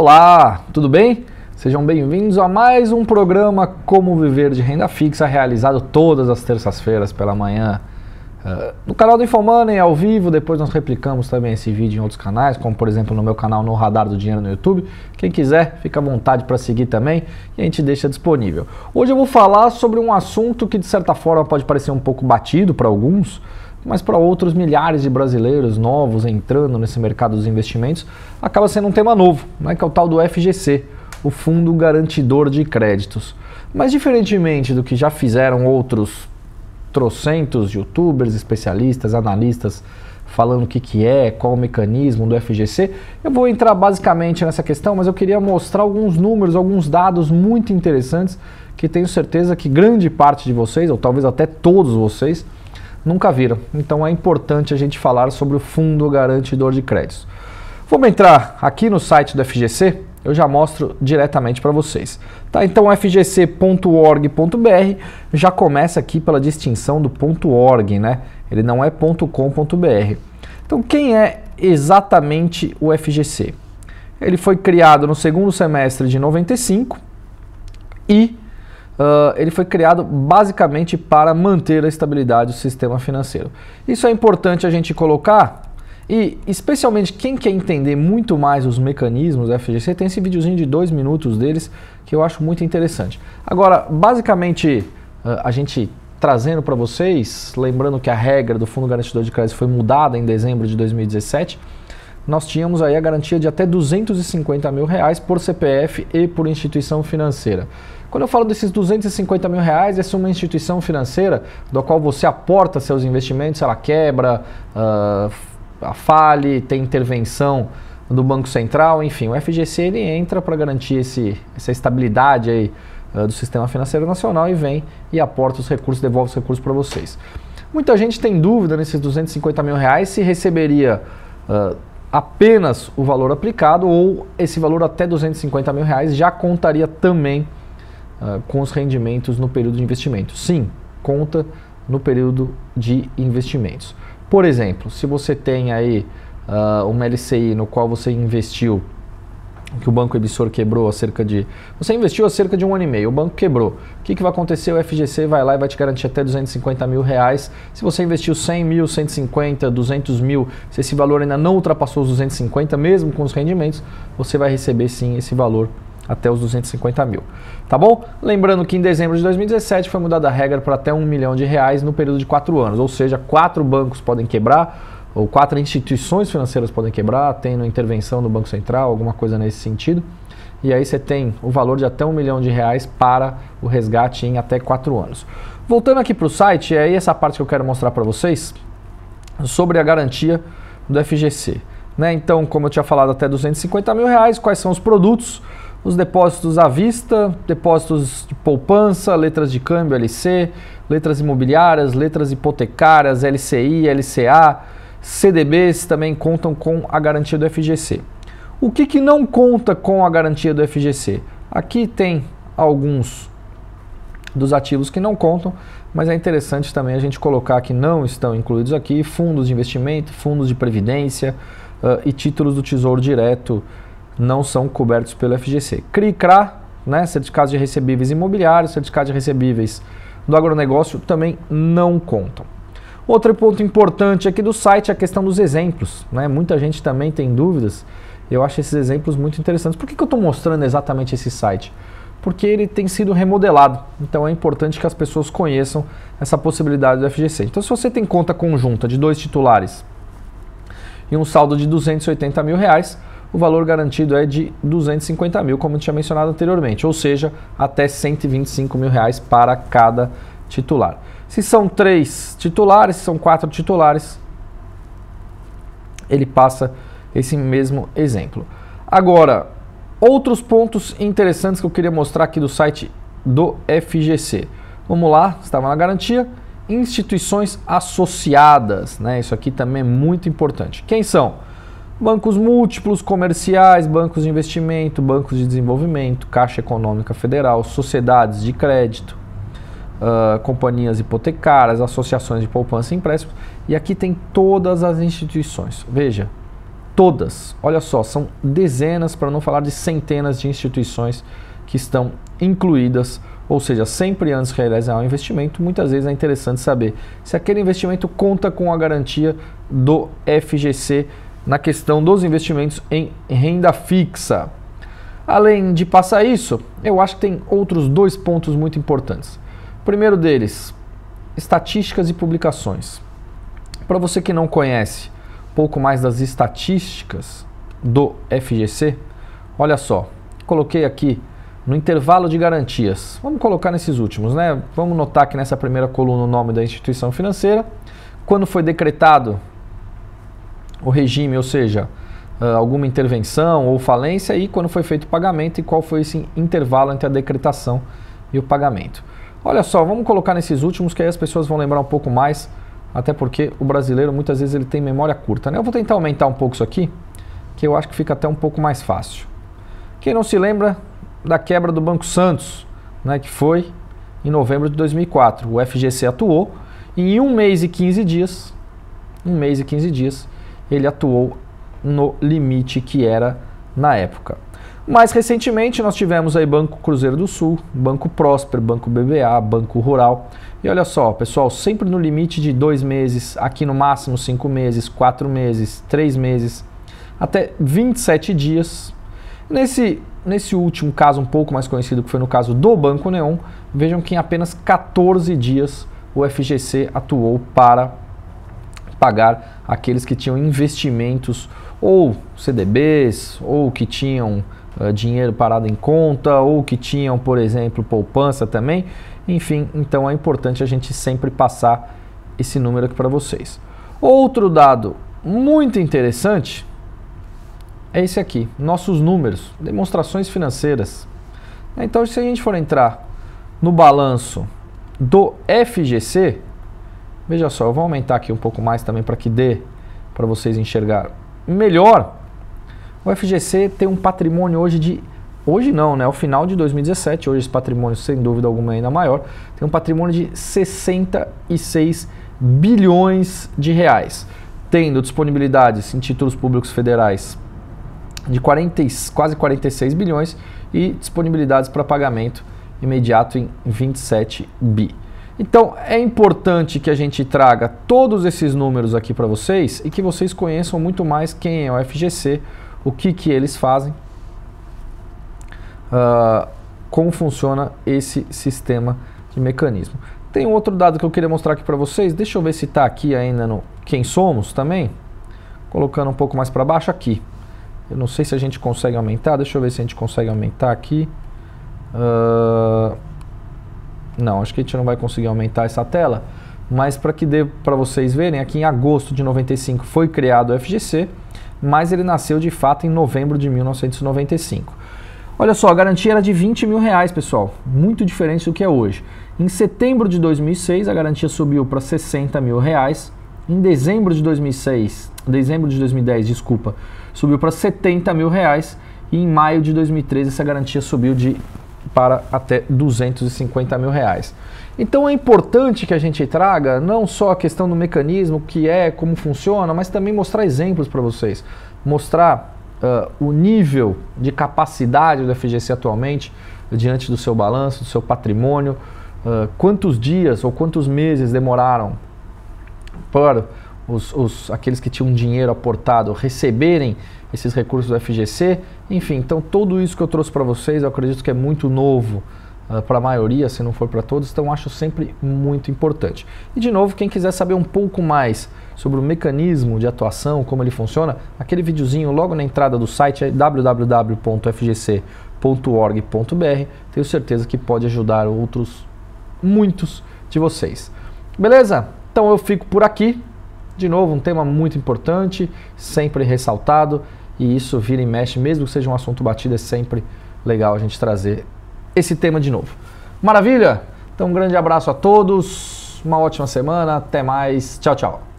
Olá, tudo bem? Sejam bem-vindos a mais um programa Como Viver de Renda Fixa, realizado todas as terças-feiras pela manhã no canal do InfoMoney, ao vivo. Depois nós replicamos também esse vídeo em outros canais, como por exemplo no meu canal No Radar do Dinheiro no YouTube. Quem quiser, fica à vontade para seguir também e a gente deixa disponível. Hoje eu vou falar sobre um assunto que de certa forma pode parecer um pouco batido para alguns, mas para outros milhares de brasileiros novos entrando nesse mercado dos investimentos, acaba sendo um tema novo, né, que é o tal do FGC, o Fundo Garantidor de Créditos. Mas diferentemente do que já fizeram outros trocentos youtubers, especialistas, analistas falando o que é, qual o mecanismo do FGC, eu vou entrar basicamente nessa questão, mas eu queria mostrar alguns números, alguns dados muito interessantes que tenho certeza que grande parte de vocês, ou talvez até todos vocês, nunca viram. Então é importante a gente falar sobre o Fundo Garantidor de Créditos. Vamos entrar aqui no site do FGC, eu já mostro diretamente para vocês. Tá? Então fgc.org.br já começa aqui pela distinção do .org, né? Ele não é .com.br. Então quem é exatamente o FGC? Ele foi criado no segundo semestre de 95 e ele foi criado basicamente para manter a estabilidade do sistema financeiro. Isso é importante a gente colocar, e especialmente quem quer entender muito mais os mecanismos do FGC, tem esse videozinho de 2 minutos deles que eu acho muito interessante. Agora, basicamente, a gente trazendo para vocês, lembrando que a regra do Fundo Garantidor de Crédito foi mudada em dezembro de 2017, nós tínhamos aí a garantia de até R$250 mil por CPF e por instituição financeira. Quando eu falo desses R$250 mil, essa é uma instituição financeira da qual você aporta seus investimentos, ela quebra, fale, tem intervenção do Banco Central, enfim, o FGC ele entra para garantir essa estabilidade aí, do sistema financeiro nacional e vem e aporta os recursos, devolve os recursos para vocês. Muita gente tem dúvida nesses R$250 mil se receberia apenas o valor aplicado ou esse valor até R$250 mil já contaria também com os rendimentos no período de investimento. Sim, conta no período de investimentos. Por exemplo, se você tem aí uma LCI no qual você investiu, que o banco emissor quebrou você investiu há cerca de 1 ano e meio, o banco quebrou. O que vai acontecer? O FGC vai lá e vai te garantir até R$250 mil. Se você investiu 100 mil, 150, 200 mil, se esse valor ainda não ultrapassou os 250, mesmo com os rendimentos, você vai receber sim esse valor até os 250 mil. Tá bom? Lembrando que em dezembro de 2017 foi mudada a regra para até R$1 milhão no período de 4 anos, ou seja, 4 bancos podem quebrar, ou 4 instituições financeiras podem quebrar, tendo intervenção do Banco Central, alguma coisa nesse sentido. E aí você tem o valor de até R$1 milhão para o resgate em até 4 anos. Voltando aqui para o site, é aí essa parte que eu quero mostrar para vocês sobre a garantia do FGC. Né? Então, como eu tinha falado, até R$250 mil, quais são os produtos? Os depósitos à vista, depósitos de poupança, letras de câmbio, LC, letras imobiliárias, letras hipotecárias, LCI, LCA, CDBs também contam com a garantia do FGC. O que não conta com a garantia do FGC? Aqui tem alguns dos ativos que não contam, mas é interessante também a gente colocar que não estão incluídos aqui fundos de investimento, fundos de previdência e títulos do Tesouro Direto não são cobertos pelo FGC. CRI/CRA, né, certificados de recebíveis imobiliários, certificados de recebíveis do agronegócio também não contam. Outro ponto importante aqui do site é a questão dos exemplos. Né? Muita gente também tem dúvidas. Eu acho esses exemplos muito interessantes. Por que eu estou mostrando exatamente esse site? Porque ele tem sido remodelado. Então é importante que as pessoas conheçam essa possibilidade do FGC. Então se você tem conta conjunta de 2 titulares e um saldo de R$280 mil, o valor garantido é de R$250 mil, como eu tinha mencionado anteriormente. Ou seja, até R$125 mil para cada titular. Se são 3 titulares, se são 4 titulares, ele passa esse mesmo exemplo. Agora, outros pontos interessantes que eu queria mostrar aqui do site do FGC. Vamos lá, estava na garantia. Instituições associadas, né? Isso aqui também é muito importante. Quem são? Bancos múltiplos, comerciais, bancos de investimento, bancos de desenvolvimento, Caixa Econômica Federal, sociedades de crédito, companhias hipotecárias, associações de poupança e empréstimos. E aqui tem todas as instituições. Veja, todas, olha só, são dezenas, para não falar de centenas de instituições que estão incluídas, ou seja, sempre antes de realizar um investimento, muitas vezes é interessante saber se aquele investimento conta com a garantia do FGC na questão dos investimentos em renda fixa. Além de passar isso, eu acho que tem outros dois pontos muito importantes. O primeiro deles, estatísticas e publicações. Para você que não conhece um pouco mais das estatísticas do FGC, olha só, coloquei aqui no intervalo de garantias. Vamos colocar nesses últimos, né? Vamos notar aqui nessa primeira coluna o nome da instituição financeira, quando foi decretado o regime, ou seja, alguma intervenção ou falência, e quando foi feito o pagamento e qual foi esse intervalo entre a decretação e o pagamento. Olha só, vamos colocar nesses últimos que aí as pessoas vão lembrar um pouco mais, até porque o brasileiro muitas vezes ele tem memória curta, né? Eu vou tentar aumentar um pouco isso aqui, que eu acho que fica até um pouco mais fácil. Quem não se lembra da quebra do Banco Santos, né, que foi em novembro de 2004. O FGC atuou e em 1 mês e 15 dias, ele atuou no limite que era na época. Mais recentemente nós tivemos aí Banco Cruzeiro do Sul, Banco Próspero, Banco BBA, Banco Rural. E olha só, pessoal, sempre no limite de 2 meses, aqui no máximo 5 meses, 4 meses, 3 meses, até 27 dias. Nesse último caso um pouco mais conhecido, que foi no caso do Banco Neon, vejam que em apenas 14 dias o FGC atuou para pagar aqueles que tinham investimentos ou CDBs, ou que tinham dinheiro parado em conta, ou que tinham, por exemplo, poupança também. Enfim, então é importante a gente sempre passar esse número aqui para vocês. Outro dado muito interessante é esse aqui, nossos números, demonstrações financeiras. Então, se a gente for entrar no balanço do FGC, veja só, eu vou aumentar aqui um pouco mais também para que dê para vocês enxergar melhor. O FGC tem um patrimônio hoje não, né? Ao final de 2017, hoje esse patrimônio sem dúvida alguma é ainda maior, tem um patrimônio de 66 bilhões de reais, tendo disponibilidades em títulos públicos federais de quase 46 bilhões e disponibilidades para pagamento imediato em 27 bi. Então é importante que a gente traga todos esses números aqui para vocês e que vocês conheçam muito mais quem é o FGC, o que eles fazem, como funciona esse sistema de mecanismo. Tem um outro dado que eu queria mostrar aqui para vocês, deixa eu ver se está aqui ainda no Quem Somos também, colocando um pouco mais para baixo aqui. Eu não sei se a gente consegue aumentar, deixa eu ver se a gente consegue aumentar aqui. Não, acho que a gente não vai conseguir aumentar essa tela, mas para que dê para vocês verem, aqui em agosto de 95 foi criado o FGC, mas ele nasceu de fato em novembro de 1995. Olha só, a garantia era de 20 mil reais, pessoal, muito diferente do que é hoje. Em setembro de 2006, a garantia subiu para 60 mil reais. Em dezembro de 2010, subiu para 70 mil reais. E em maio de 2013, essa garantia subiu para até 250 mil reais. Então é importante que a gente traga não só a questão do mecanismo, como funciona, mas também mostrar exemplos para vocês. Mostrar o nível de capacidade do FGC atualmente, diante do seu balanço, do seu patrimônio, quantos dias ou quantos meses demoraram para aqueles que tinham dinheiro aportado receberem esses recursos do FGC. Enfim, então tudo isso que eu trouxe para vocês, eu acredito que é muito novo para a maioria, se não for para todos, então acho sempre muito importante. E de novo, quem quiser saber um pouco mais sobre o mecanismo de atuação, como ele funciona, aquele videozinho logo na entrada do site é www.fgc.org.br, tenho certeza que pode ajudar muitos de vocês. Beleza? Então eu fico por aqui. De novo, um tema muito importante, sempre ressaltado, e isso vira e mexe, mesmo que seja um assunto batido, é sempre legal a gente trazer esse tema de novo. Maravilha? Então um grande abraço a todos, uma ótima semana, até mais, tchau, tchau.